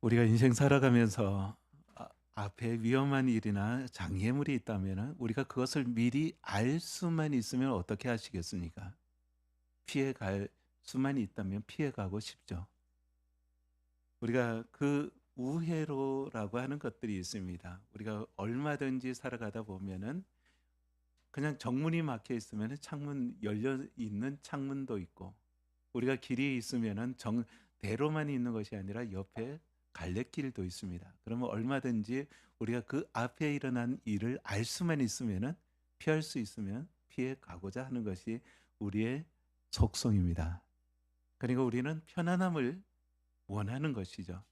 우리가 인생 살아가면서 앞에 위험한 일이나 장애물이 있다면 우리가 그것을 미리 알 수만 있으면 어떻게 하시겠습니까? 피해 갈 수만 있다면 피해 가고 싶죠. 우리가 그 우회로라고 하는 것들이 있습니다. 우리가 얼마든지 살아가다 보면은 그냥 정문이 막혀 있으면 창문 열려 있는 창문도 있고, 우리가 길이 있으면은 대로만 있는 것이 아니라 옆에 갈래길도 있습니다. 그러면 얼마든지 우리가 그 앞에 일어난 일을 알 수만 있으면은 피할 수 있으면 피해 가고자 하는 것이 우리의 속성입니다. 그리고 우리는 편안함을 원하는 것이죠.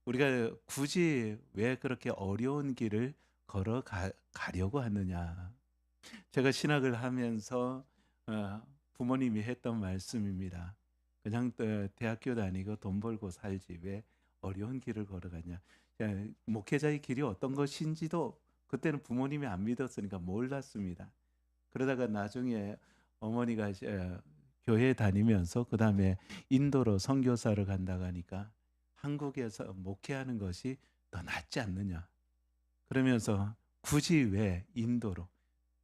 우리가 굳이 왜 그렇게 어려운 길을 가려고 하느냐. 제가 신학을 하면서 부모님이 했던 말씀입니다. 그냥 대학교 다니고 돈 벌고 살지 왜 어려운 길을 걸어가냐. 목회자의 길이 어떤 것인지도 그때는 부모님이 안 믿었으니까 몰랐습니다. 그러다가 나중에 어머니가 교회 다니면서 그 다음에 인도로 선교사를 간다고 하니까 한국에서 목회하는 것이 더 낫지 않느냐. 그러면서 굳이 왜 인도로,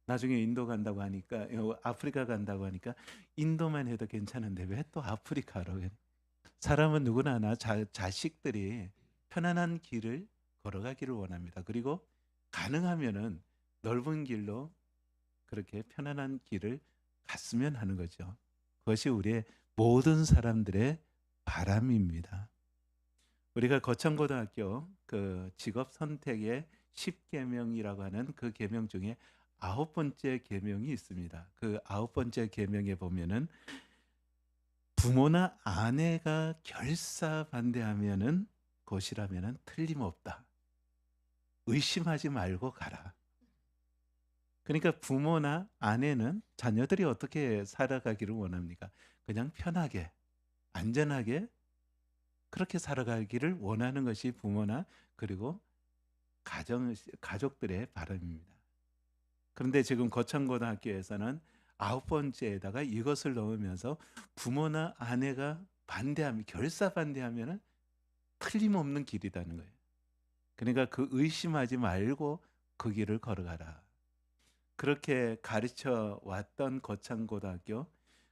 나중에 인도 간다고 하니까 아프리카 간다고 하니까 인도만 해도 괜찮은데 왜 또 아프리카로. 사람은 누구나 자식들이 편안한 길을 걸어가기를 원합니다. 그리고 가능하면은 넓은 길로 그렇게 편안한 길을 갔으면 하는 거죠. 그것이 우리의 모든 사람들의 바람입니다. 우리가 거창고등학교 그 직업 선택의 10계명이라고 하는 그 계명 중에 9번째 계명이 있습니다. 그 9번째 계명에 보면은 부모나 아내가 결사 반대하면은 것이라면은 틀림없다. 의심하지 말고 가라. 그러니까 부모나 아내는 자녀들이 어떻게 살아가기를 원합니까? 그냥 편하게, 안전하게 그렇게 살아가기를 원하는 것이 부모나 그리고 가족들의 바람입니다. 그런데 지금 거창고등학교에서는 9번째에다가 이것을 넣으면서 부모나 아내가 결사 반대하면은 틀림없는 길이라는 거예요. 그러니까 그 의심하지 말고 그 길을 걸어가라. 그렇게 가르쳐 왔던 거창고등학교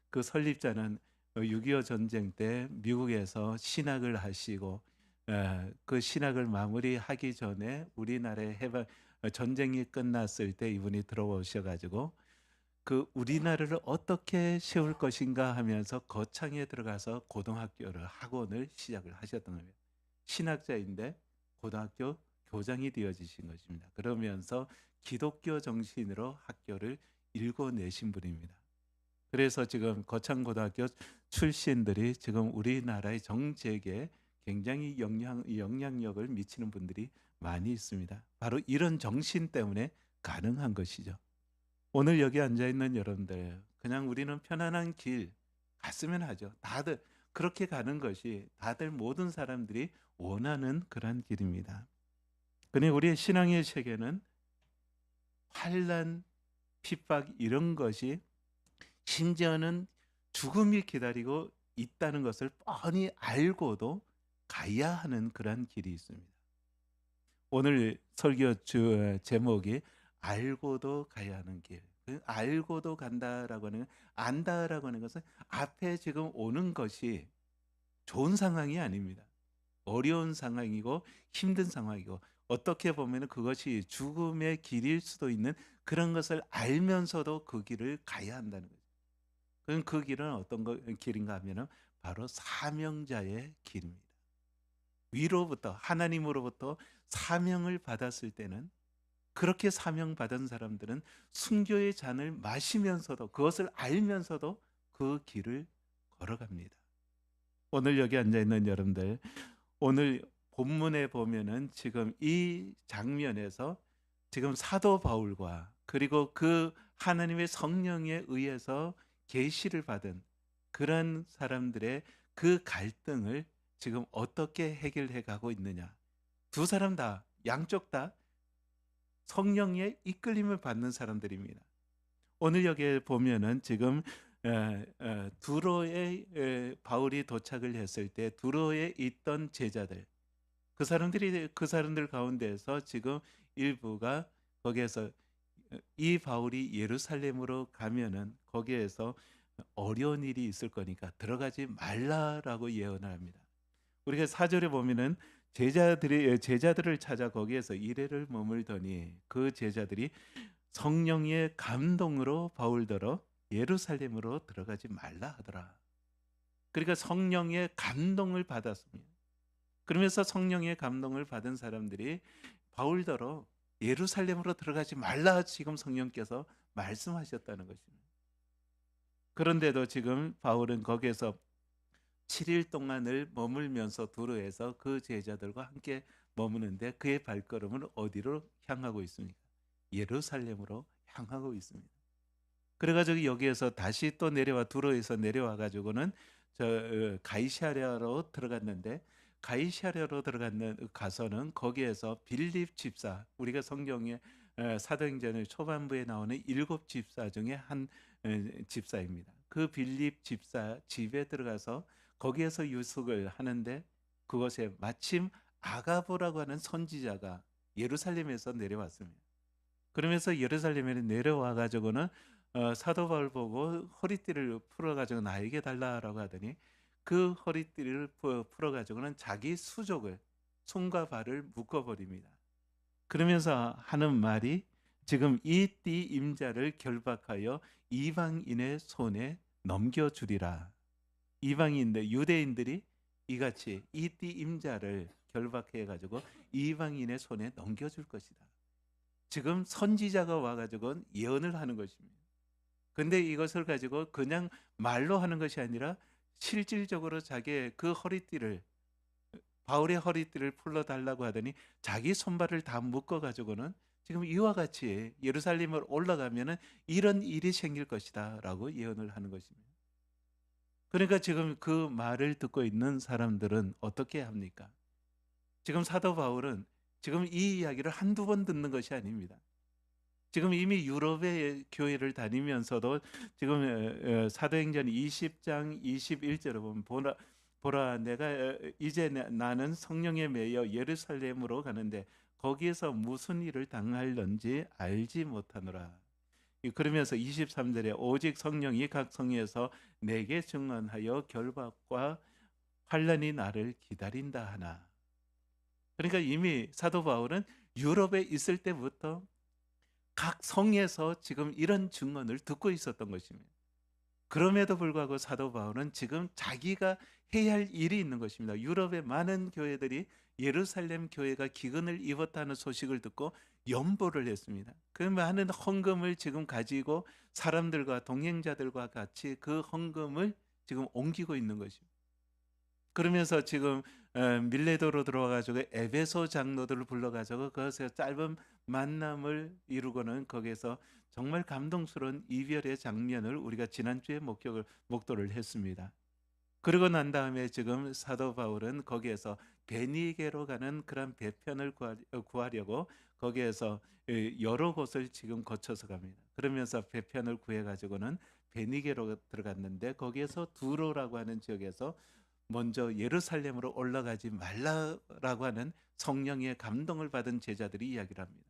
그 설립자는 6.25 전쟁 때 미국에서 신학을 하시고 그 신학을 마무리하기 전에 우리나라의 전쟁이 끝났을 때 이분이 들어오셔 가지고 그 우리나라를 어떻게 세울 것인가 하면서 거창에 들어가서 학원을 시작을 하셨던 거예요. 신학자인데 고등학교 교장이 되어지신 것입니다. 그러면서 기독교 정신으로 학교를 읽어내신 분입니다. 그래서 지금 거창고등학교 출신들이 지금 우리나라의 정책에 굉장히 영향력을 미치는 분들이 많이 있습니다. 바로 이런 정신 때문에 가능한 것이죠. 오늘 여기 앉아 있는 여러분들, 그냥 우리는 편안한 길 갔으면 하죠. 다들 그렇게 가는 것이 다들 모든 사람들이 원하는 그런 길입니다. 그러니 우리의 신앙의 세계는 환란, 핍박 이런 것이 심지어는 죽음이 기다리고 있다는 것을 뻔히 알고도 가야 하는 그런 길이 있습니다. 오늘 설교 제목이 알고도 가야 하는 길. 알고도 간다라고 하는 안다라고 하는 것은 앞에 지금 오는 것이 좋은 상황이 아닙니다. 어려운 상황이고 힘든 상황이고 어떻게 보면 그것이 죽음의 길일 수도 있는 그런 것을 알면서도 그 길을 가야 한다는 거죠. 그럼 그 길은 어떤 길인가 하면은 바로 사명자의 길입니다. 위로부터 하나님으로부터 사명을 받았을 때는 그렇게 사명받은 사람들은 순교의 잔을 마시면서도 그것을 알면서도 그 길을 걸어갑니다. 오늘 여기 앉아 있는 여러분들, 오늘 본문에 보면은 지금 이 장면에서 지금 사도 바울과 그리고 그 하나님의 성령에 의해서 계시를 받은 그런 사람들의 그 갈등을 지금 어떻게 해결해 가고 있느냐. 두 사람 다 양쪽 다 성령의 이끌림을 받는 사람들입니다. 오늘 여기에 보면은 지금 두로에 바울이 도착을 했을 때 두로에 있던 제자들 그 사람들 가운데에서 지금 일부가 거기에서 이 바울이 예루살렘으로 가면은 거기에서 어려운 일이 있을 거니까 들어가지 말라라고 예언을 합니다. 우리가 4절에 보면은 제자들을 찾아 거기에서 이레를 머물더니 그 제자들이 성령의 감동으로 바울더러 예루살렘으로 들어가지 말라 하더라. 그러니까 성령의 감동을 받았습니다. 그러면서 성령의 감동을 받은 사람들이 바울더러 예루살렘으로 들어가지 말라 지금 성령께서 말씀하셨다는 것입니다. 그런데도 지금 바울은 거기에서 7일 동안을 머물면서 두로에서 그 제자들과 함께 머무는데 그의 발걸음은 어디로 향하고 있습니까? 예루살렘으로 향하고 있습니다. 그래가지고 여기에서 다시 또 내려와 두로에서 내려와 가지고는 가이사랴로 들어갔는데 가이사랴로 가서는 거기에서 빌립 집사 우리가 성경에 사도행전의 초반부에 나오는 7집사 중에 한 집사입니다. 그 빌립 집사 집에 들어가서 거기에서 유숙을 하는데 그것에 마침 아가보라고 하는 선지자가 예루살렘에서 내려왔습니다. 그러면서 예루살렘에 내려와 가지고는 사도 바울 보고 허리띠를 풀어 가지고 나에게 달라라고 하더니 그 허리띠를 풀어 가지고는 자기 수족을 손과 발을 묶어 버립니다. 그러면서 하는 말이 지금 이 띠 임자를 결박하여 이방인의 손에 넘겨 주리라. 이방인들 유대인들이 이같이 이 띠 임자를 결박해 가지고 이방인의 손에 넘겨 줄 것이다. 지금 선지자가 와 가지고 예언을 하는 것입니다. 근데 이것을 가지고 그냥 말로 하는 것이 아니라 실질적으로 자기의 그 허리띠를 바울의 허리띠를 풀러 달라고 하더니 자기 손발을 다 묶어 가지고는 지금 이와 같이 예루살렘을 올라가면은 이런 일이 생길 것이다라고 예언을 하는 것입니다. 그러니까 지금 그 말을 듣고 있는 사람들은 어떻게 합니까? 지금 사도 바울은 지금 이 이야기를 한두 번 듣는 것이 아닙니다. 지금 이미 유럽의 교회를 다니면서도 지금 사도행전 20장 21절을 보면 보라 내가 이제 나는 성령에 매여 예루살렘으로 가는데 거기에서 무슨 일을 당할런지 알지 못하노라. 그러면서 23절에 오직 성령이 각 성에서 내게 증언하여 결박과 환난이 나를 기다린다 하나. 그러니까 이미 사도 바울은 유럽에 있을 때부터 각 성에서 지금 이런 증언을 듣고 있었던 것입니다. 그럼에도 불구하고 사도 바울은 지금 자기가 해야 할 일이 있는 것입니다. 유럽의 많은 교회들이 예루살렘 교회가 기근을 입었다는 소식을 듣고 염보를 했습니다. 그 많은 헌금을 지금 가지고 사람들과 동행자들과 같이 그 헌금을 지금 옮기고 있는 것입니다. 그러면서 지금 밀레도로 들어와가지고 에베소 장로들을 불러가지고 그것에 짧은 만남을 이루고는 거기에서 정말 감동스러운 이별의 장면을 우리가 지난주에 목도를 했습니다. 그러고 난 다음에 지금 사도 바울은 거기에서 베니게로 가는 그런 배편을 구하려고 거기에서 여러 곳을 지금 거쳐서 갑니다. 그러면서 배편을 구해가지고는 베니게로 들어갔는데 거기에서 두로라고 하는 지역에서 먼저 예루살렘으로 올라가지 말라라고 하는 성령의 감동을 받은 제자들이 이야기를 합니다.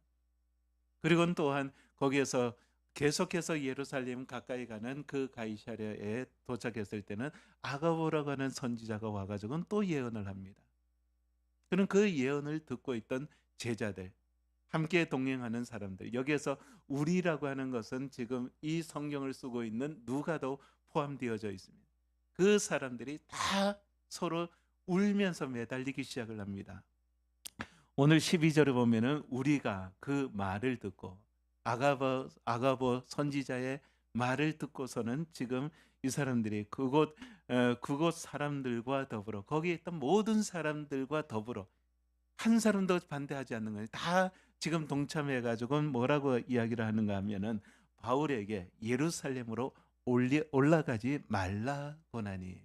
그리고 또한 거기에서 계속해서 예루살렘 가까이 가는 그 가이사랴에 도착했을 때는 아가보라고 하는 선지자가 와가지고는 또 예언을 합니다. 그는 그 예언을 듣고 있던 제자들, 함께 동행하는 사람들, 여기에서 우리라고 하는 것은 지금 이 성경을 쓰고 있는 누가도 포함되어져 있습니다. 그 사람들이 다 서로 울면서 매달리기 시작을 합니다. 오늘 12절을 보면은 우리가 그 말을 듣고 아가보 선지자의 말을 듣고서는 지금 이 사람들이 그곳 사람들과 더불어 거기에 있던 모든 사람들과 더불어 한 사람도 반대하지 않는 거예요. 다 지금 동참해 가지고 뭐라고 이야기를 하는가 하면은 바울에게 예루살렘으로 올라가지 말라고 하니.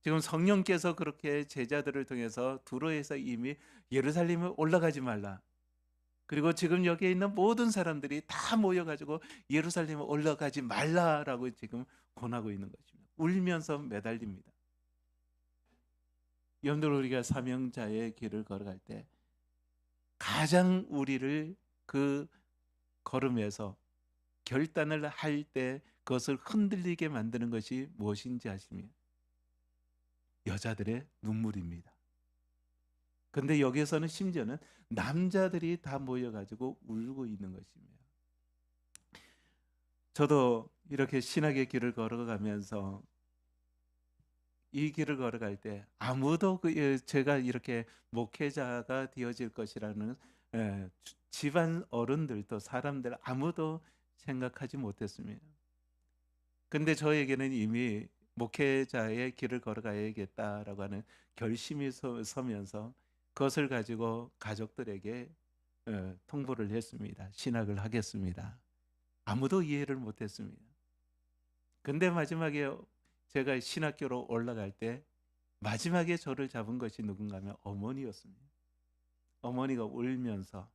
지금 성령께서 그렇게 제자들을 통해서 두로에서 이미 예루살렘에 올라가지 말라. 그리고 지금 여기에 있는 모든 사람들이 다 모여가지고 예루살렘에 올라가지 말라라고 지금 권하고 있는 것입니다. 울면서 매달립니다. 여러분들 우리가 사명자의 길을 걸어갈 때 가장 우리를 그 걸음에서 결단을 할 때 그것을 흔들리게 만드는 것이 무엇인지 아십니까? 여자들의 눈물입니다. 근데 여기에서는 심지어는 남자들이 다 모여가지고 울고 있는 것입니다. 저도 이렇게 신학의 길을 걸어가면서 이 길을 걸어갈 때 아무도 제가 이렇게 목회자가 되어질 것이라는 집안 어른들도 사람들 아무도 생각하지 못했습니다. 근데 저에게는 이미 목회자의 길을 걸어가야겠다라고 하는 결심이 서면서 그것을 가지고 가족들에게 통보를 했습니다. 신학을 하겠습니다. 아무도 이해를 못했습니다. 근데 마지막에 제가 신학교로 올라갈 때 마지막에 저를 잡은 것이 누군가 하면 어머니였습니다. 어머니가 울면서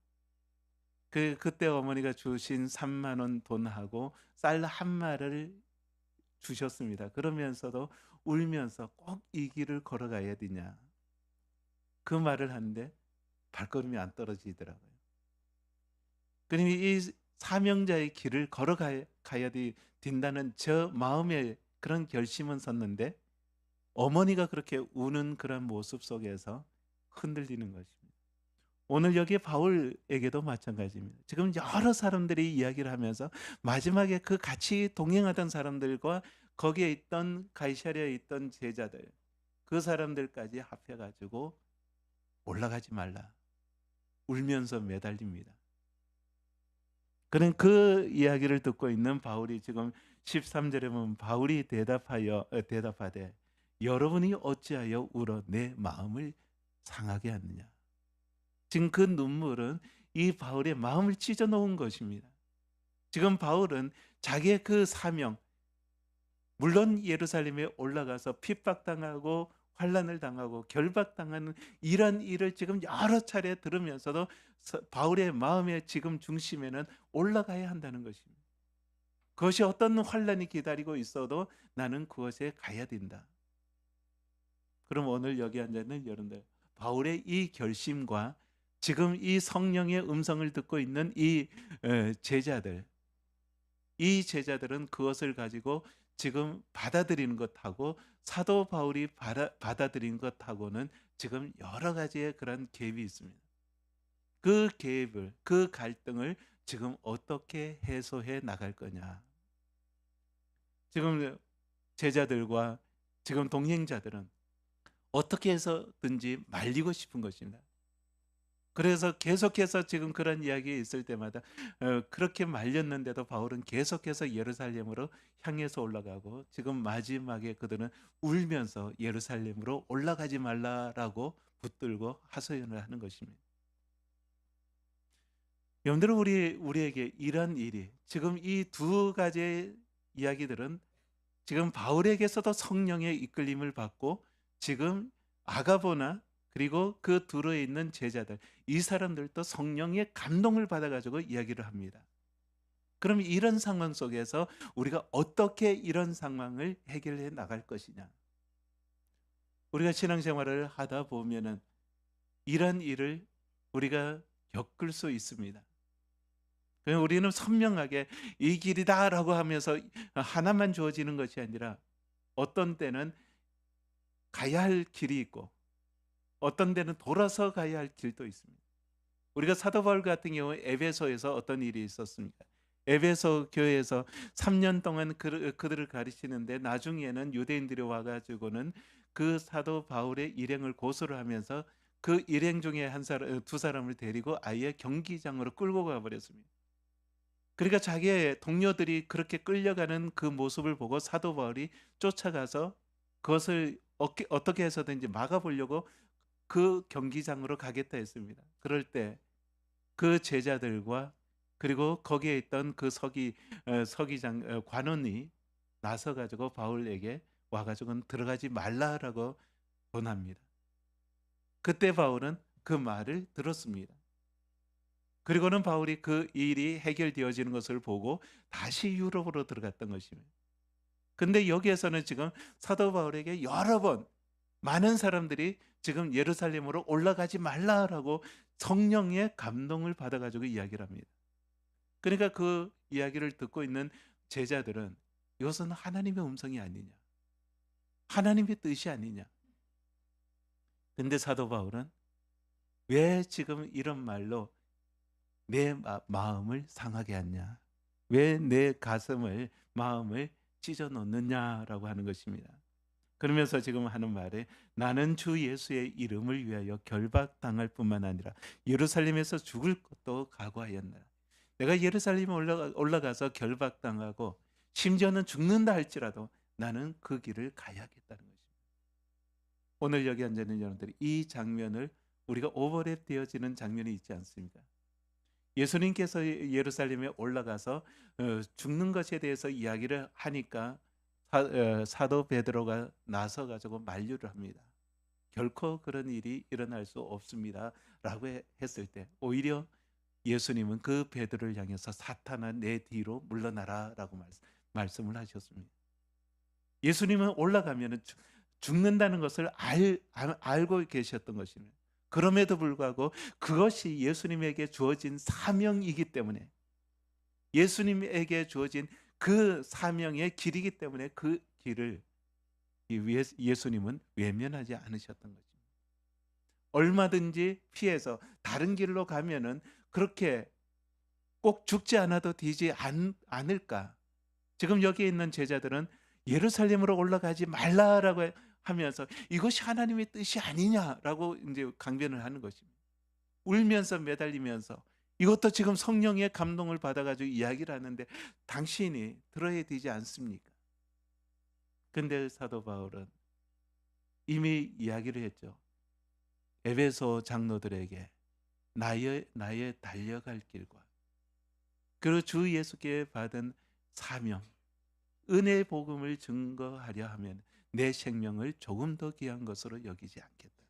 그때 어머니가 주신 3만 원 돈하고 쌀 한 마리를 주셨습니다. 그러면서도 울면서 꼭 이 길을 걸어가야 되냐 그 말을 하는데 발걸음이 안 떨어지더라고요. 그러니 이 사명자의 길을 걸어가야 된다는 저 마음의 그런 결심은 섰는데 어머니가 그렇게 우는 그런 모습 속에서 흔들리는 것입니다. 오늘 여기 바울에게도 마찬가지입니다. 지금 여러 사람들이 이야기를 하면서 마지막에 그 같이 동행하던 사람들과 거기에 있던 가이사랴에 있던 제자들 그 사람들까지 합해가지고 올라가지 말라 울면서 매달립니다. 그런 그 이야기를 듣고 있는 바울이 지금 13절에 보면 바울이 대답하되 여러분이 어찌하여 울어 내 마음을 상하게 하느냐. 지금 그 눈물은 이 바울의 마음을 찢어 놓은 것입니다. 지금 바울은 자기의 그 사명, 물론 예루살렘에 올라가서 핍박당하고 환난을 당하고 결박당하는 이런 일을 지금 여러 차례 들으면서도 바울의 마음의 지금 중심에는 올라가야 한다는 것입니다. 그것이 어떤 환난이 기다리고 있어도 나는 그것에 가야 된다. 그럼 오늘 여기 앉아있는 여러분들 바울의 이 결심과 지금 이 성령의 음성을 듣고 있는 이 제자들 이 제자들은 그것을 가지고 지금 받아들이는 것하고 사도 바울이 받아들이는 것하고는 지금 여러 가지의 그런 갭이 있습니다. 그 갭을 그 갈등을 지금 어떻게 해소해 나갈 거냐. 지금 제자들과 지금 동행자들은 어떻게 해서든지 말리고 싶은 것입니다. 그래서 계속해서 지금 그런 이야기 있을 때마다 그렇게 말렸는데도 바울은 계속해서 예루살렘으로 향해서 올라가고 지금 마지막에 그들은 울면서 예루살렘으로 올라가지 말라라고 붙들고 하소연을 하는 것입니다. 여러분들은 우리에게 이런 일이 지금 이 두 가지의 이야기들은 지금 바울에게서도 성령의 이끌림을 받고 지금 아가보나 그리고 그 두로에 있는 제자들 이 사람들도 성령의 감동을 받아가지고 이야기를 합니다. 그럼 이런 상황 속에서 우리가 어떻게 이런 상황을 해결해 나갈 것이냐. 우리가 신앙생활을 하다 보면은 이런 일을 우리가 겪을 수 있습니다. 우리는 선명하게 이 길이다라고 하면서 하나만 주어지는 것이 아니라 어떤 때는 가야 할 길이 있고 어떤 데는 돌아서 가야 할 길도 있습니다. 우리가 사도 바울 같은 경우 에베소에서 어떤 일이 있었습니까? 에베소 교회에서 3년 동안 그들을 가르치는데 나중에는 유대인들이 와가지고는 그 사도 바울의 일행을 고소를 하면서 그 일행 중에 두 사람을 데리고 아예 경기장으로 끌고 가버렸습니다. 그러니까 자기의 동료들이 그렇게 끌려가는 그 모습을 보고 사도 바울이 쫓아가서 그것을 어떻게 해서든지 막아보려고 그 경기장으로 가겠다 했습니다. 그럴 때 그 제자들과 그리고 거기에 있던 그 서기장 관원이 나서 가지고 바울에게 와 가지고는 들어가지 말라라고 권합니다. 그때 바울은 그 말을 들었습니다. 그리고는 바울이 그 일이 해결되어지는 것을 보고 다시 유럽으로 들어갔던 것입니다. 근데 여기에서는 지금 사도 바울에게 여러 번 많은 사람들이 지금 예루살렘으로 올라가지 말라라고 성령의 감동을 받아 가지고 이야기를 합니다. 그러니까 그 이야기를 듣고 있는 제자들은 이것은 하나님의 음성이 아니냐, 하나님의 뜻이 아니냐. 근데 사도 바울은 왜 지금 이런 말로 내 마음을 상하게 하냐, 왜 내 가슴을 마음을 찢어 놓느냐라고 하는 것입니다. 그러면서 지금 하는 말에 나는 주 예수의 이름을 위하여 결박당할 뿐만 아니라 예루살렘에서 죽을 것도 각오하였노라. 내가 예루살렘에 올라가서 결박당하고 심지어는 죽는다 할지라도 나는 그 길을 가야겠다는 것입니다. 오늘 여기 앉아 있는 여러분들이 이 장면을 우리가 오버랩 되어지는 장면이 있지 않습니까? 예수님께서 예루살렘에 올라가서 죽는 것에 대해서 이야기를 하니까 사도 베드로가 나서 가지고 만류를 합니다. 결코 그런 일이 일어날 수 없습니다라고 했을 때 오히려 예수님은 그 베드로를 향해서 사탄아 내 뒤로 물러나라라고 말씀을 하셨습니다. 예수님은 올라가면 죽는다는 것을 알고 계셨던 것입니다. 그럼에도 불구하고 그것이 예수님에게 주어진 사명이기 때문에, 예수님에게 주어진 그 사명의 길이기 때문에 그 길을 예수님은 외면하지 않으셨던 거죠. 얼마든지 피해서 다른 길로 가면은 그렇게 꼭 죽지 않아도 되지 않을까. 지금 여기에 있는 제자들은 예루살렘으로 올라가지 말라라고 하면서 이것이 하나님의 뜻이 아니냐라고 이제 강변을 하는 것입니다. 울면서 매달리면서 이것도 지금 성령의 감동을 받아가지고 이야기를 하는데 당신이 들어야 되지 않습니까? 근데 사도 바울은 이미 이야기를 했죠. 에베소 장로들에게 나의 달려갈 길과 그리고 주 예수께 받은 사명, 은혜의 복음을 증거하려 하면 내 생명을 조금 더 귀한 것으로 여기지 않겠다.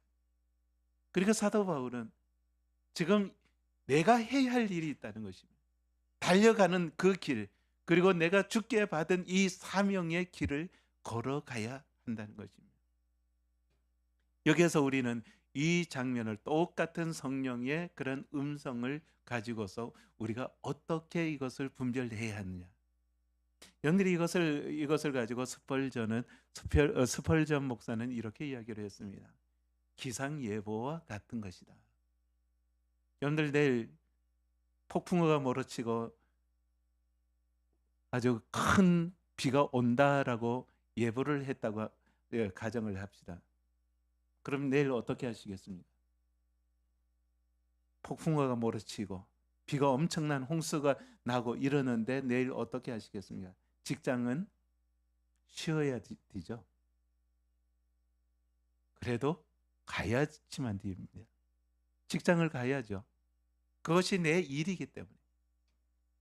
그러니까 사도 바울은 지금 내가 해야 할 일이 있다는 것입니다. 달려가는 그 길, 그리고 내가 주께 받은 이 사명의 길을 걸어가야 한다는 것입니다. 여기에서 우리는 이 장면을 똑같은 성령의 그런 음성을 가지고서 우리가 어떻게 이것을 분별해야 하느냐. 여러분들이 이것을 가지고 스펄전 목사는 이렇게 이야기를 했습니다. 기상예보와 같은 것이다. 여러분들 내일 폭풍우가 몰아치고 아주 큰 비가 온다라고 예보를 했다고 가정을 합시다. 그럼 내일 어떻게 하시겠습니까? 폭풍우가 몰아치고 비가 엄청난 홍수가 나고 이러는데 내일 어떻게 하시겠습니까? 직장은 쉬어야 되죠. 그래도 가야지만 됩니다. 직장을 가야죠. 그것이 내 일이기 때문에.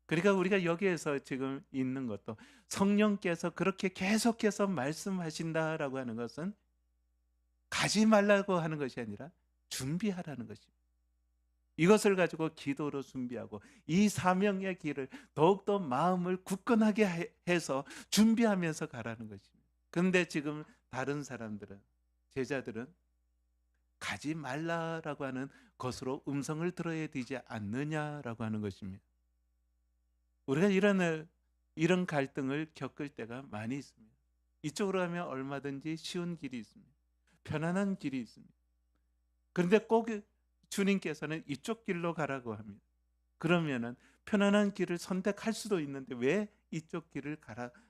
그러니까 우리가 여기에서 지금 있는 것도 성령께서 그렇게 계속해서 말씀하신다라고 하는 것은 가지 말라고 하는 것이 아니라 준비하라는 것입니다. 이것을 가지고 기도로 준비하고 이 사명의 길을 더욱더 마음을 굳건하게 해서 준비하면서 가라는 것입니다. 그런데 지금 다른 사람들은, 제자들은 가지 말라라고 하는 것으로 음성을 들어야 되지 않느냐라고 하는 것입니다. 우리가 이런 갈등을 겪을 때가 많이 있습니다. 이쪽으로 가면 얼마든지 쉬운 길이 있습니다. 편안한 길이 있습니다. 그런데 꼭 주님께서는 이쪽 길로 가라고 합니다. 그러면은 편안한 길을 선택할 수도 있는데 왜 이쪽 길을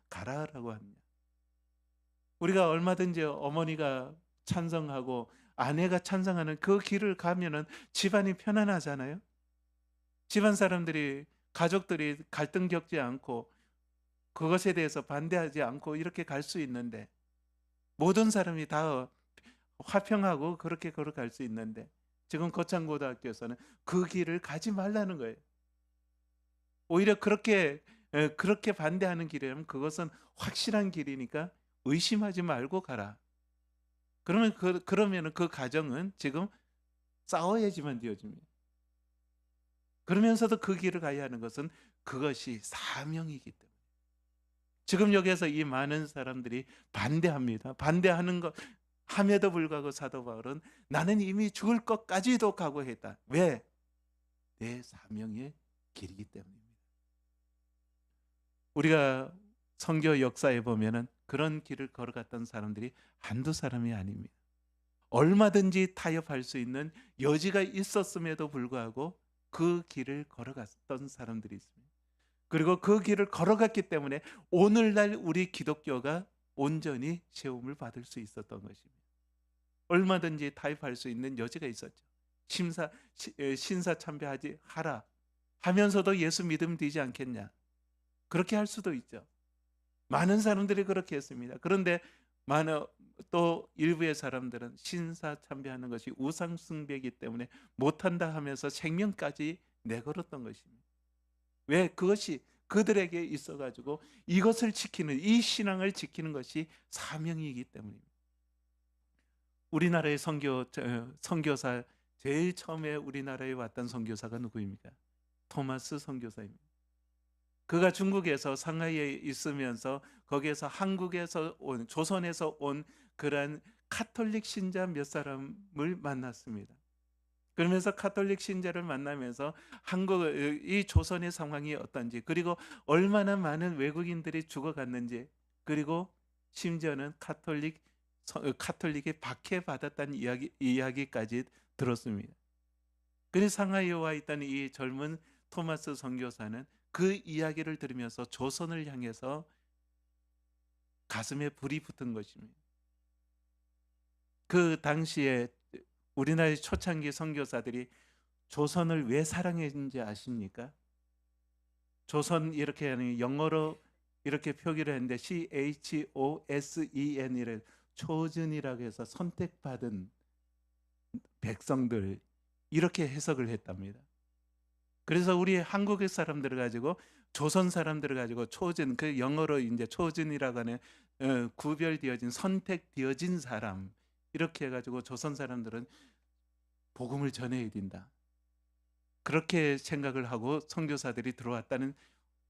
가라라고 합니다. 우리가 얼마든지 어머니가 찬성하고 아내가 찬성하는 그 길을 가면은 집안이 편안하잖아요. 집안 사람들이, 가족들이 갈등 겪지 않고 그것에 대해서 반대하지 않고 이렇게 갈 수 있는데, 모든 사람이 다 화평하고 그렇게 걸어갈 수 있는데 지금 거창고등학교에서는 그 길을 가지 말라는 거예요. 오히려 그렇게 반대하는 길이라면 그것은 확실한 길이니까 의심하지 말고 가라. 그러면 그 가정은 지금 싸워야지만 되어집니다. 그러면서도 그 길을 가야 하는 것은 그것이 사명이기 때문에. 지금 여기에서 이 많은 사람들이 반대합니다. 반대하는 것, 함에도 불구하고 사도 바울은 나는 이미 죽을 것까지도 각오했다. 왜? 내 사명의 길이기 때문입니다. 우리가 선교 역사에 보면은 그런 길을 걸어갔던 사람들이 한두 사람이 아닙니다. 얼마든지 타협할 수 있는 여지가 있었음에도 불구하고 그 길을 걸어갔던 사람들이 있습니다. 그리고 그 길을 걸어갔기 때문에 오늘날 우리 기독교가 온전히 세움을 받을 수 있었던 것입니다. 얼마든지 타협할 수 있는 여지가 있었죠. 신사참배하지 하라 하면서도 예수 믿으면 되지 않겠냐. 그렇게 할 수도 있죠. 많은 사람들이 그렇게 했습니다. 그런데 많은 또 일부의 사람들은 신사참배하는 것이 우상숭배이기 때문에 못한다 하면서 생명까지 내걸었던 것입니다. 왜? 그것이 그들에게 있어가지고 이것을 지키는, 이 신앙을 지키는 것이 사명이기 때문입니다. 우리나라의 선교사 제일 처음에 우리나라에 왔던 선교사가 누구입니까? 토마스 선교사입니다. 그가 중국에서 상하이에 있으면서 거기에서 한국에서 온, 조선에서 온 그러한 카톨릭 신자 몇 사람을 만났습니다. 그러면서 카톨릭 신자를 만나면서 이 조선의 상황이 어떤지, 그리고 얼마나 많은 외국인들이 죽어갔는지, 그리고 심지어는 카톨릭에 박해받았다는 이야기까지 들었습니다. 그래서 상하이에 와 있던 이 젊은 토마스 선교사는 그 이야기를 들으면서 조선을 향해서 가슴에 불이 붙은 것입니다. 그 당시에 우리나라의 초창기 선교사들이 조선을 왜 사랑했는지 아십니까? 조선 이렇게 하는 영어로 이렇게 표기를 했는데 CHOSEN이래, 초전이라고 해서 선택받은 백성들, 이렇게 해석을 했답니다. 그래서 우리 한국의 사람들을 가지고 조선 사람들을 가지고 초전, 그 영어로 이제 초전이라고 하는 구별되어진, 선택되어진 사람, 이렇게 해가지고 조선 사람들은 복음을 전해야 된다, 그렇게 생각을 하고 선교사들이 들어왔다는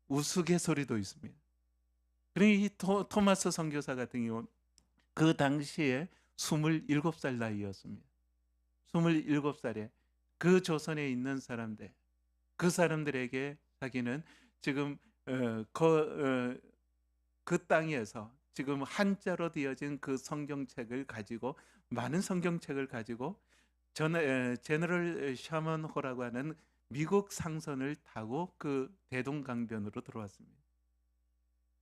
우스갯소리도 있습니다. 그러니 이 토마스 선교사 같은 경우 그 당시에 27살 나이였습니다. 27살에 그 조선에 있는 사람들, 그 사람들에게 자기는 지금 그 땅에서 지금 한자로 되어진 그 성경책을 가지고, 많은 성경책을 가지고 제너럴 셔먼호라고 하는 미국 상선을 타고 그 대동강변으로 들어왔습니다.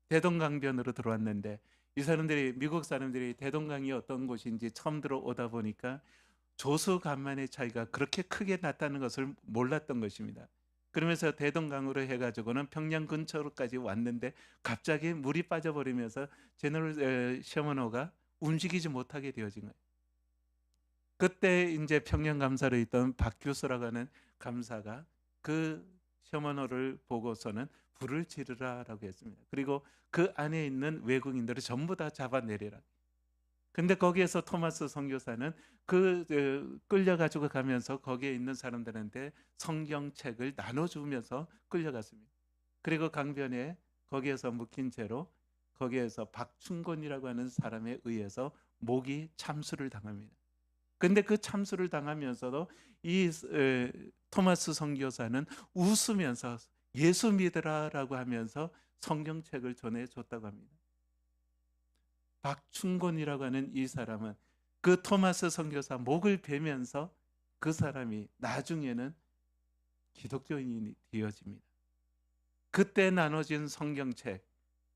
대동강변으로 들어왔는데 이 사람들이, 미국 사람들이 대동강이 어떤 곳인지 처음 들어오다 보니까 조수간만의 차이가 그렇게 크게 났다는 것을 몰랐던 것입니다. 그러면서 대동강으로 해가지고는 평양 근처로까지 왔는데 갑자기 물이 빠져버리면서 제너럴 셔먼호가 움직이지 못하게 되어진 거예요. 그때 이제 평양 감사로 있던 박 교수라고 하는 감사가 그 셔먼호를 보고서는 불을 지르라라고 했습니다. 그리고 그 안에 있는 외국인들을 전부 다 잡아내리라. 근데 거기에서 토마스 선교사는 끌려가지고 가면서 거기에 있는 사람들한테 성경책을 나눠주면서 끌려갔습니다. 그리고 강변에 거기에서 묵힌 채로 거기에서 박충곤이라고 하는 사람에 의해서 목이 참수를 당합니다. 근데 그 참수를 당하면서도 이 토마스 선교사는 웃으면서 예수 믿으라라고 하면서 성경책을 전해줬다고 합니다. 박충곤이라고 하는 이 사람은 그 토마스 선교사 목을 베면서 그 사람이 나중에는 기독교인이 되어집니다. 그때 나눠진 성경책,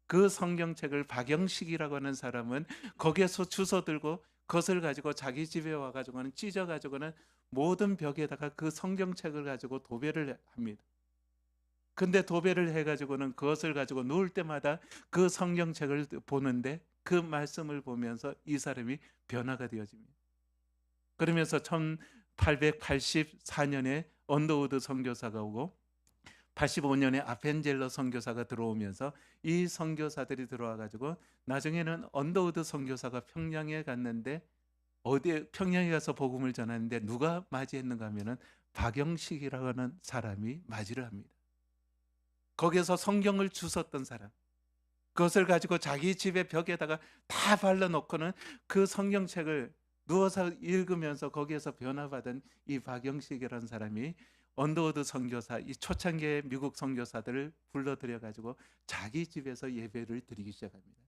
그 성경책을 박영식이라고 하는 사람은 거기에서 주워 들고 그것을 가지고 자기 집에 와가지고는 찢어가지고는 모든 벽에다가 그 성경책을 가지고 도배를 합니다. 근데 도배를 해가지고는 그것을 가지고 누울 때마다 그 성경책을 보는데 그 말씀을 보면서 이 사람이 변화가 되어집니다. 그러면서 1884년에 언더우드 선교사가 오고 85년에 아펜젤러 선교사가 들어오면서 이 선교사들이 들어와 가지고 나중에는 언더우드 선교사가 평양에 갔는데, 어디에 평양에 가서 복음을 전하는데 누가 맞이했는가 하면은 박영식이라고 하는 사람이 맞이를 합니다. 거기에서 성경을 주웠던 사람, 그것을 가지고 자기 집의 벽에다가 다 발라 놓고는 그 성경책을 누워서 읽으면서 거기에서 변화받은 이 박영식이라는 사람이 언더우드 선교사, 이 초창기의 미국 선교사들을 불러들여 가지고 자기 집에서 예배를 드리기 시작합니다.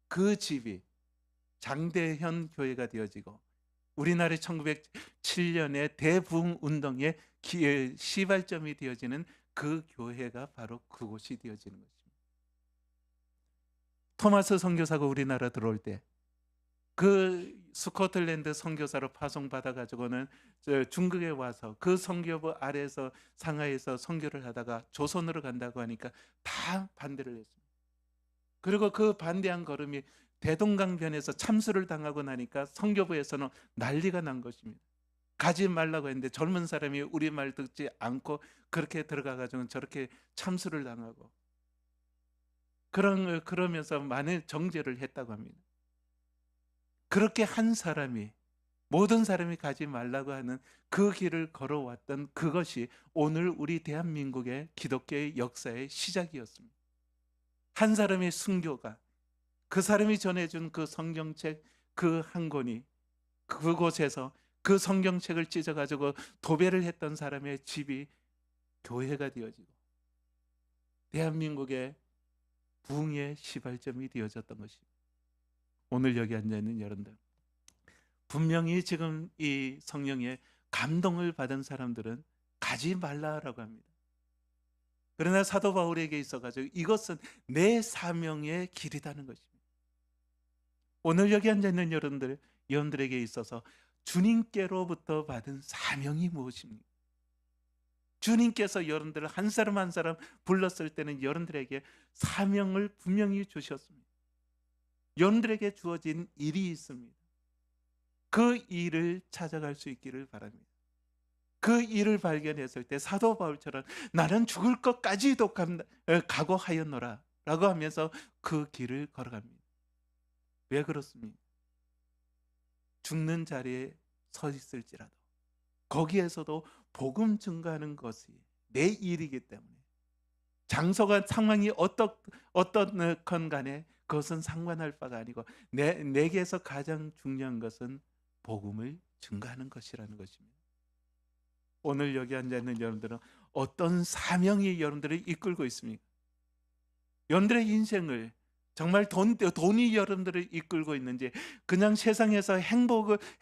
그 집이 장대현 교회가 되어지고 우리나라의 1907년에 대부흥 운동의 시발점이 되어지는 그 교회가 바로 그곳이 되어지는 것입니다. 토마스 선교사가 우리나라 들어올 때 그 스코틀랜드 선교사로 파송받아 가지고는 중국에 와서 그 선교부 아래에서 상하이에서 선교를 하다가 조선으로 간다고 하니까 다 반대를 했습니다. 그리고 그 반대한 걸음이 대동강변에서 참수를 당하고 나니까 선교부에서는 난리가 난 것입니다. 가지 말라고 했는데 젊은 사람이 우리 말 듣지 않고 그렇게 들어가 가지고 저렇게 참수를 당하고 그러면서 많은 정죄를 했다고 합니다. 그렇게 한 사람이 모든 사람이 가지 말라고 하는 그 길을 걸어왔던 그것이 오늘 우리 대한민국의 기독교의 역사의 시작이었습니다. 한 사람의 순교가 그 사람이 전해준 그 성경책 그 한 권이 그곳에서 그 성경책을 찢어가지고 도배를 했던 사람의 집이 교회가 되어지고 대한민국의 부흥의 시발점이 되어졌던 것입니다. 오늘 여기 앉아있는 여러분들, 분명히 지금 이 성령의 감동을 받은 사람들은 가지 말라라고 합니다. 그러나 사도 바울에게 있어가지고 이것은 내 사명의 길이라는 것입니다. 오늘 여기 앉아있는 여러분들에게 있어서 주님께로부터 받은 사명이 무엇입니까? 주님께서 여러분들을 한 사람 한 사람 불렀을 때는 여러분들에게 사명을 분명히 주셨습니다. 여러분들에게 주어진 일이 있습니다. 그 일을 찾아갈 수 있기를 바랍니다. 그 일을 발견했을 때 사도 바울처럼 나는 죽을 것까지도 각오하였노라 라고 하면서 그 길을 걸어갑니다. 왜 그렇습니까? 죽는 자리에 서 있을지라도 거기에서도 복음 증거하는 것이 내 일이기 때문에 장소가 상황이 어떤 간에 그것은 상관할 바가 아니고 내게서 가장 중요한 것은 복음을 증거하는 것이라는 것입니다. 오늘 여기 앉아있는 여러분들은 어떤 사명이 여러분들을 이끌고 있습니까? 여러분들의 인생을 정말 돈이 여러분들을 이끌고 있는지, 그냥 세상에서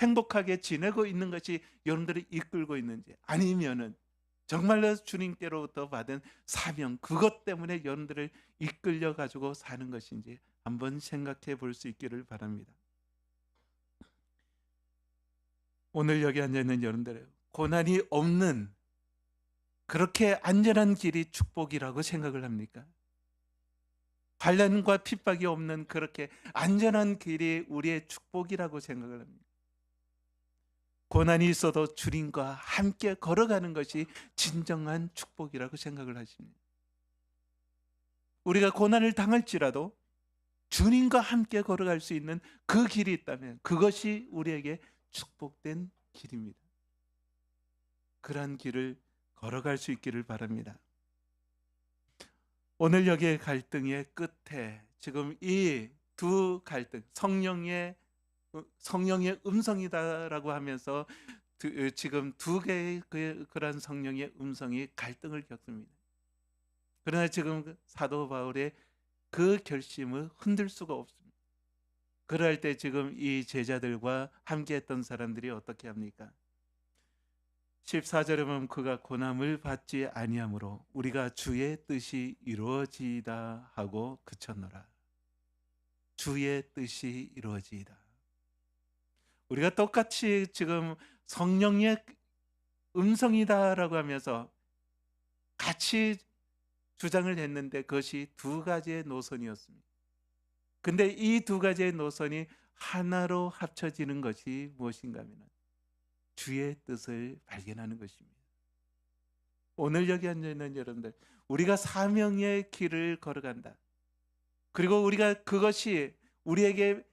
행복하게 지내고 있는 것이 여러분들을 이끌고 있는지, 아니면은 정말로 주님께로부터 받은 사명, 그것 때문에 여러분들을 이끌려 가지고 사는 것인지 한번 생각해 볼 수 있기를 바랍니다. 오늘 여기 앉아있는 여러분들, 고난이 없는 그렇게 안전한 길이 축복이라고 생각을 합니까? 환난과 핍박이 없는 그렇게 안전한 길이 우리의 축복이라고 생각을 합니다. 고난이 있어도 주님과 함께 걸어가는 것이 진정한 축복이라고 생각을 하십니다. 우리가 고난을 당할지라도 주님과 함께 걸어갈 수 있는 그 길이 있다면 그것이 우리에게 축복된 길입니다. 그러한 길을 걸어갈 수 있기를 바랍니다. 오늘 여기의 갈등의 끝에 지금 이 두 갈등, 성령의 음성이다라고 하면서 지금 두 개의 그런 성령의 음성이 갈등을 겪습니다. 그러나 지금 사도 바울의 그 결심을 흔들 수가 없습니다. 그럴 때 지금 이 제자들과 함께했던 사람들이 어떻게 합니까? 14절에 보면 그가 고난을 받지 아니하므로 우리가 주의 뜻이 이루어지이다 하고 그쳤노라. 주의 뜻이 이루어지이다. 우리가 똑같이 지금 성령의 음성이다라고 하면서 같이 주장을 했는데 그것이 두 가지의 노선이었습니다. 근데 이 두 가지의 노선이 하나로 합쳐지는 것이 무엇인가 하면 주의 뜻을 발견하는 것입니다. 오늘 여기 앉아있는 여러분들, 우리가 사명의 길을 걸어간다. 그리고 우리가 그것이 우리에게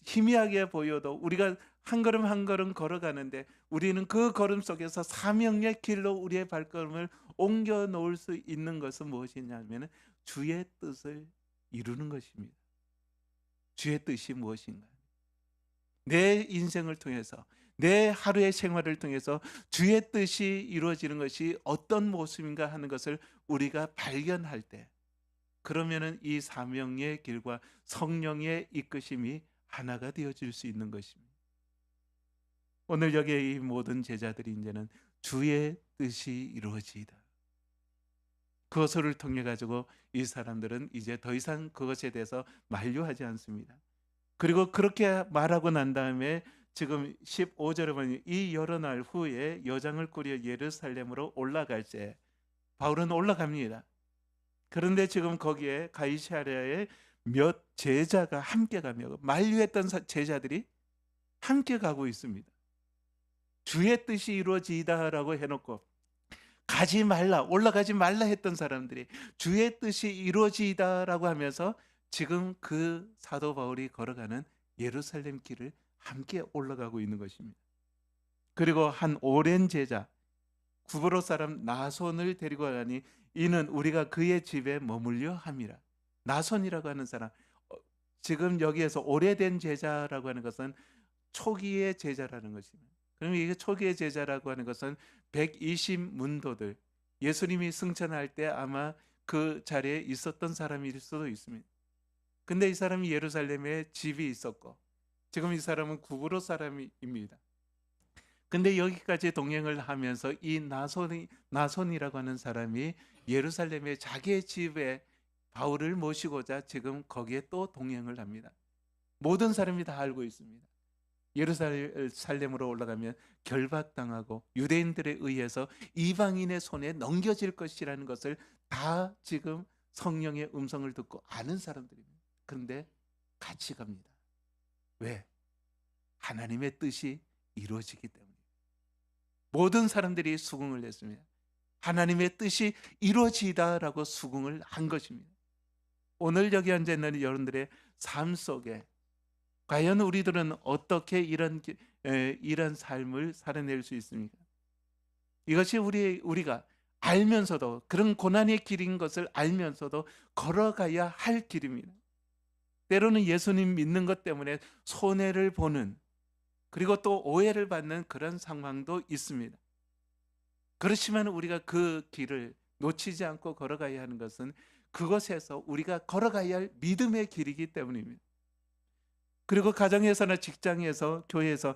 희미하게 보여도 우리가 한 걸음 한 걸음 걸어가는데 우리는 그 걸음 속에서 사명의 길로 우리의 발걸음을 옮겨 놓을 수 있는 것은 무엇이냐면 주의 뜻을 이루는 것입니다. 주의 뜻이 무엇인가? 내 인생을 통해서, 내 하루의 생활을 통해서 주의 뜻이 이루어지는 것이 어떤 모습인가 하는 것을 우리가 발견할 때, 그러면은 이 사명의 길과 성령의 이끄심이 하나가 되어질 수 있는 것입니다. 오늘 여기에 이 모든 제자들이 이제는 주의 뜻이 이루어지이다. 그것을 통해 가지고 이 사람들은 이제 더 이상 그것에 대해서 만류하지 않습니다. 그리고 그렇게 말하고 난 다음에 지금 15절에 보면 이 여러 날 후에 여장을 꾸려 예루살렘으로 올라갈 때 바울은 올라갑니다. 그런데 지금 거기에 가이사랴에 몇 제자가 함께 가며 만류했던 제자들이 함께 가고 있습니다. 주의 뜻이 이루어지이다라고 해놓고 가지 말라, 올라가지 말라 했던 사람들이 주의 뜻이 이루어지이다라고 하면서 지금 그 사도 바울이 걸어가는 예루살렘 길을 함께 올라가고 있는 것입니다. 그리고 한 오랜 제자 구브로 사람 나손을 데리고 가니 이는 우리가 그의 집에 머물려 함이라. 나손이라고 하는 사람, 지금 여기에서 오래된 제자라고 하는 것은 초기의 제자라는 것입니다. 그럼 이게 초기의 제자라고 하는 것은 120 문도들, 예수님이 승천할 때 아마 그 자리에 있었던 사람일 수도 있습니다. 근데 이 사람이 예루살렘에 집이 있었고 지금 이 사람은 구브로 사람입니다. 근데 여기까지 동행을 하면서 이 나손이라고 하는 사람이 예루살렘에 자기의 집에 바울을 모시고자 지금 거기에 또 동행을 합니다. 모든 사람이 다 알고 있습니다. 예루살렘으로 올라가면 결박당하고 유대인들에 의해서 이방인의 손에 넘겨질 것이라는 것을 다 지금 성령의 음성을 듣고 아는 사람들입니다. 그런데 같이 갑니다. 왜? 하나님의 뜻이 이루어지기 때문에. 모든 사람들이 수긍을 했습니다. 하나님의 뜻이 이루어지다라고 수긍을 한 것입니다. 오늘 여기 앉아 있는 여러분들의 삶 속에 과연 우리들은 어떻게 이런 삶을 살아낼 수 있습니까? 이것이 우리가 알면서도, 그런 고난의 길인 것을 알면서도 걸어가야 할 길입니다. 때로는 예수님 믿는 것 때문에 손해를 보는, 그리고 또 오해를 받는 그런 상황도 있습니다. 그렇지만 우리가 그 길을 놓치지 않고 걸어가야 하는 것은 그것에서 우리가 걸어가야 할 믿음의 길이기 때문입니다. 그리고 가정에서나 직장에서, 교회에서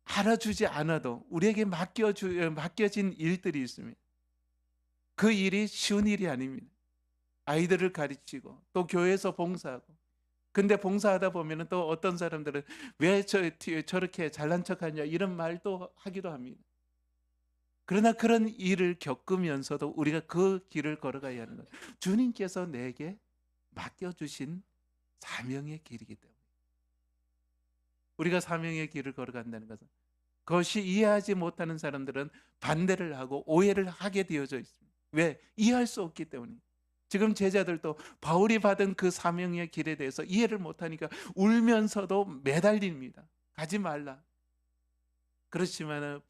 알아주지 않아도 우리에게 맡겨진 일들이 있습니다. 그 일이 쉬운 일이 아닙니다. 아이들을 가르치고 또 교회에서 봉사하고, 근데 봉사하다 보면 또 어떤 사람들은 왜 저렇게 잘난 척하냐 이런 말도 하기도 합니다. 그러나 그런 일을 겪으면서도 우리가 그 길을 걸어가야 하는 것, 주님께서 내게 맡겨주신 사명의 길이기 때문에 우리가 사명의 길을 걸어간다는 것은, 그것이 이해하지 못하는 사람들은 반대를 하고 오해를 하게 되어져 있습니다. 왜? 이해할 수 없기 때문에. 지금 제자들도 바울이 받은 그 사명의 길에 대해서 이해를 못하니까 울면서도 매달립니다. 가지 말라. 그렇지만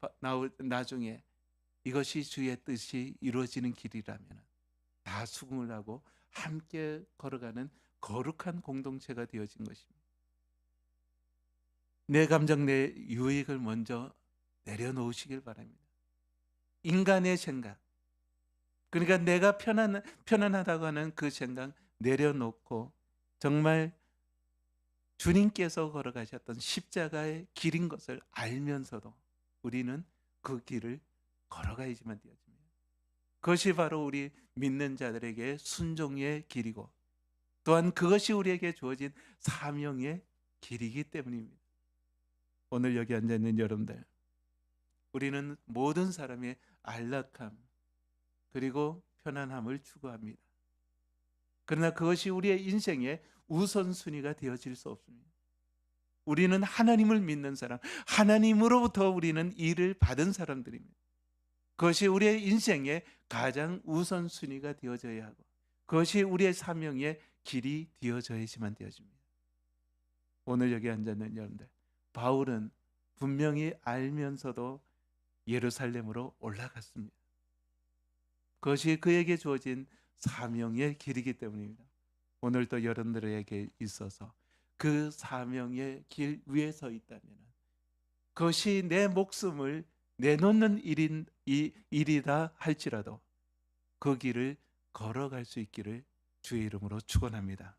나중에 이것이 주의 뜻이 이루어지는 길이라면 다 수긍을 하고 함께 걸어가는 거룩한 공동체가 되어진 것입니다. 내 감정, 내 유익을 먼저 내려놓으시길 바랍니다. 인간의 생각, 그러니까 내가 편안하다고 하는 그 생각 내려놓고 정말 주님께서 걸어가셨던 십자가의 길인 것을 알면서도 우리는 그 길을 걸어가야지만 되어집니다. 그것이 바로 우리 믿는 자들에게 순종의 길이고 또한 그것이 우리에게 주어진 사명의 길이기 때문입니다. 오늘 여기 앉아있는 여러분들, 우리는 모든 사람의 안락함 그리고 편안함을 추구합니다. 그러나 그것이 우리의 인생의 우선순위가 되어질 수 없습니다. 우리는 하나님을 믿는 사람, 하나님으로부터 우리는 일을 받은 사람들입니다. 그것이 우리의 인생의 가장 우선순위가 되어져야 하고 그것이 우리의 사명의 길이 되어져야지만 되어집니다. 오늘 여기 앉아있는 여러분들, 바울은 분명히 알면서도 예루살렘으로 올라갔습니다. 그것이 그에게 주어진 사명의 길이기 때문입니다. 오늘도 여러분들에게 있어서 그 사명의 길 위에 서 있다면 그것이 내 목숨을 내놓는 일이다 할지라도 그 길을 걸어갈 수 있기를 주의 이름으로 축원합니다.